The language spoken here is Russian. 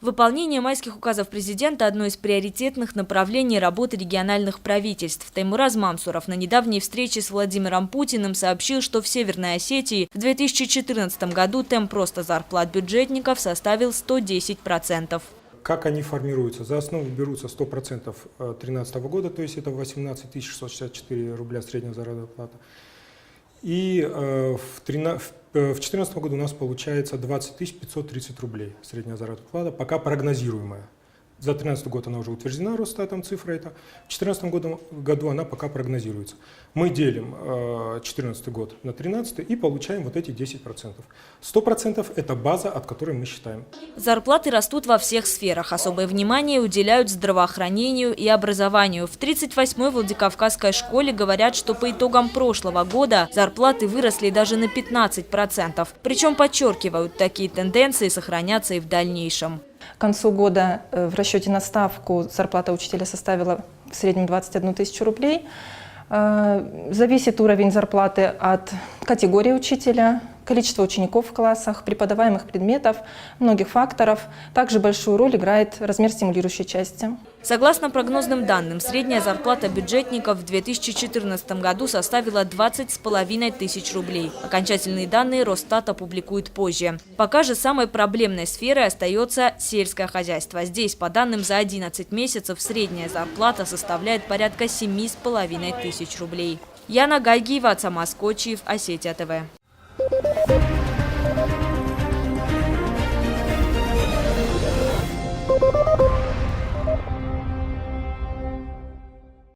Выполнение майских указов президента – одно из приоритетных направлений работы региональных правительств. Таймураз Мамсуров на недавней встрече с Владимиром Путиным сообщил, что в Северной Осетии в 2014 году темп роста зарплат бюджетников составил 110%. Как они формируются? За основу берутся 100% 2013 года, то есть это 18 664 рубля средняя заработная плата. И в 2014 году у нас получается 20 530 рублей средняя заработная плата, пока прогнозируемая. За 2013 год она уже утверждена, Росстатом цифра эта. В 2014 году она пока прогнозируется. Мы делим 2014 год на 2013 и получаем вот эти 10%. 100% – это база, от которой мы считаем. Зарплаты растут во всех сферах. Особое внимание уделяют здравоохранению и образованию. В 38-й Владикавказской школе говорят, что по итогам прошлого года зарплаты выросли даже на 15%. Причем подчеркивают, такие тенденции сохранятся и в дальнейшем. К концу года в расчете на ставку зарплата учителя составила в среднем 21 тысячу рублей. Зависит уровень зарплаты от категории учителя, количества учеников в классах, преподаваемых предметов, многих факторов. Также большую роль играет размер стимулирующей части. Согласно прогнозным данным, средняя зарплата бюджетников в 2014 году составила 20,5 тысяч рублей. Окончательные данные Росстат опубликует позже. Пока же самой проблемной сферой остается сельское хозяйство. Здесь, по данным за 11 месяцев, средняя зарплата составляет порядка 7,5 тысяч рублей. Яна Гайгиева, Ацамас Кочиев, Осетия ТВ.